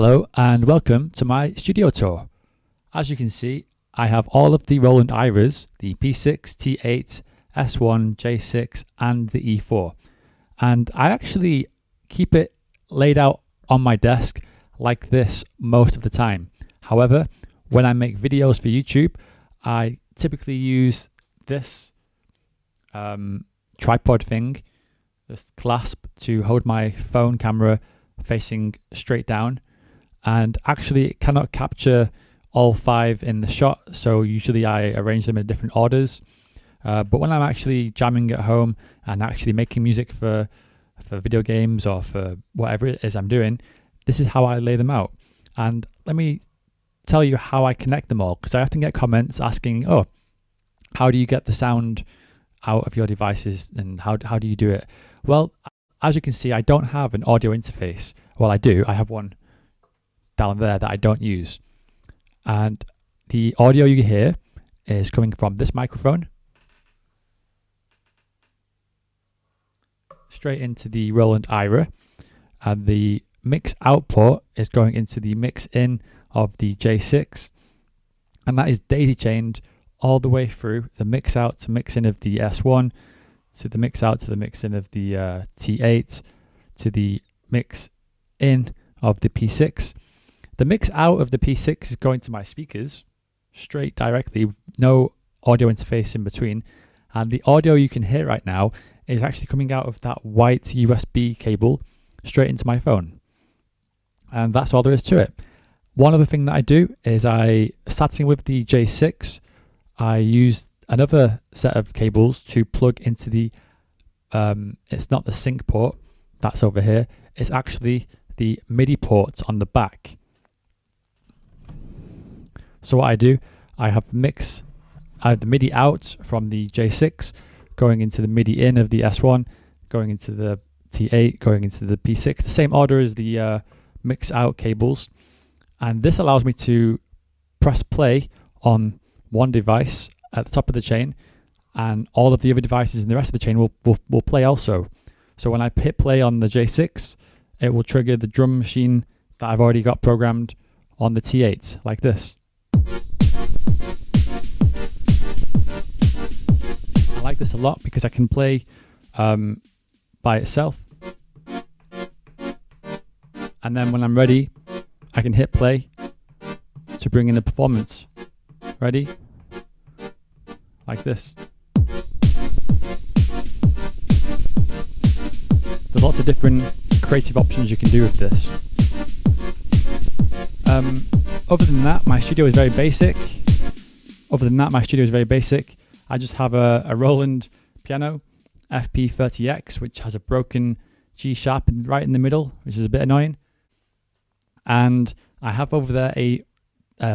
Hello and welcome to my studio tour. As you can see, I have all of the Roland Airas, the P6, T8, S1, J6 and the E4. And I actually keep it laid out on my desk like this most of the time. However, when I make videos for YouTube, I typically use this tripod thing, this clasp, to hold my phone camera facing straight down. And actually it cannot capture all 5 in the shot, so usually I arrange them in different orders. But when I'm actually jamming at home and actually making music for video games or for whatever it is I'm doing, this is how I lay them out. And let me tell you how I connect them all, because I often get comments asking, oh, how do you get the sound out of your devices and how do you do it? Well, as you can see, I don't have an audio interface. Well, I do. I have one down there that I don't use. And the audio you hear is coming from this microphone straight into the Roland Aira, and the mix output is going into the mix in of the J6, and that is daisy chained all the way through the mix out to mix in of the S1, to the mix out to the mix in of the T8, to the mix in of the P6. The mix out of the P6 is going to my speakers straight directly, no audio interface in between. And the audio you can hear right now is actually coming out of that white USB cable straight into my phone. And that's all there is to it. One other thing that I do is starting with the J6, I use another set of cables to plug into the, it's not the sync port, that's over here, it's actually the Midi port on the back. So what I do, I have the MIDI out from the J6, going into the MIDI in of the S1, going into the T8, going into the P6, the same order as the mix out cables. And this allows me to press play on one device at the top of the chain, and all of the other devices in the rest of the chain will play also. So when I hit play on the J6, it will trigger the drum machine that I've already got programmed on the T8, like this. I like this a lot because I can play by itself, and then when I'm ready I can hit play to bring in the performance. Ready? Like this. There's lots of different creative options you can do with this. Other than that, my studio is very basic. I just have a Roland piano, FP30X, which has a broken G sharp right in the middle, which is a bit annoying. And I have over there a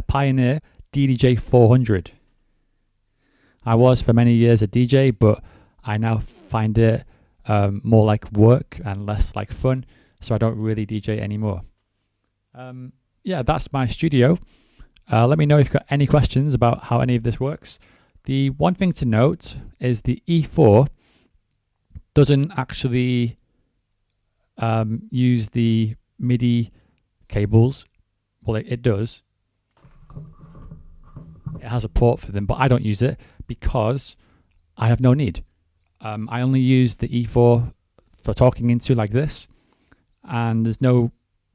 Pioneer DDJ 400. I was for many years a DJ, but I now find it more like work and less like fun, so I don't really DJ anymore. Yeah, that's my studio. Let me know if you've got any questions about how any of this works. The one thing to note is the E4 doesn't actually use the MIDI cables. Well, it does. It has a port for them, but I don't use it because I have no need. I only use the E4 for talking into like this, and there's no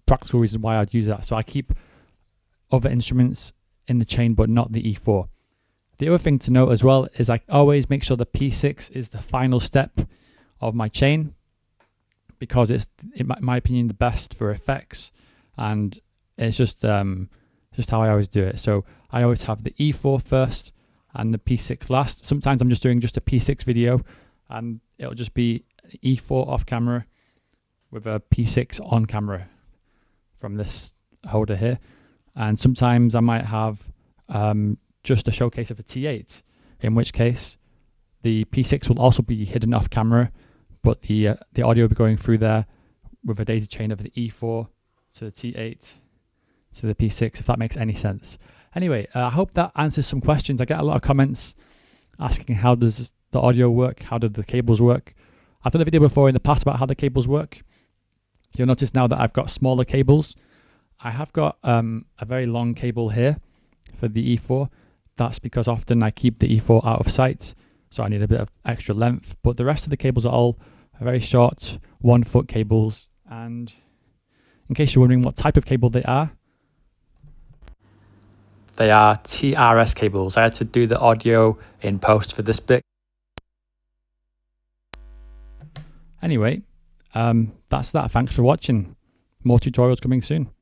practical reason why I'd use that. So I keep other instruments in the chain, but not the E4. The other thing to note as well is I always make sure the P6 is the final step of my chain, because it's, in my opinion, the best for effects, and it's just how I always do it. So I always have the E4 first and the P6 last. Sometimes I'm just doing just a P6 video, and it'll just be E4 off camera with a P6 on camera from this holder here. And sometimes I might have just a showcase of a T8, in which case the P6 will also be hidden off camera, but the audio will be going through there with a daisy chain of the E4 to the T8 to the P6, if that makes any sense. Anyway, I hope that answers some questions. I get a lot of comments asking how does the audio work, how do the cables work. I've done a video before in the past about how the cables work. You'll notice now that I've got smaller cables, I have got a very long cable here for the E4. That's because often I keep the E4 out of sight, so I need a bit of extra length. But the rest of the cables are all very short 1 foot cables. And in case you're wondering what type of cable they are TRS cables. I had to do the audio in post for this bit. Anyway, that's that. Thanks for watching. More tutorials coming soon.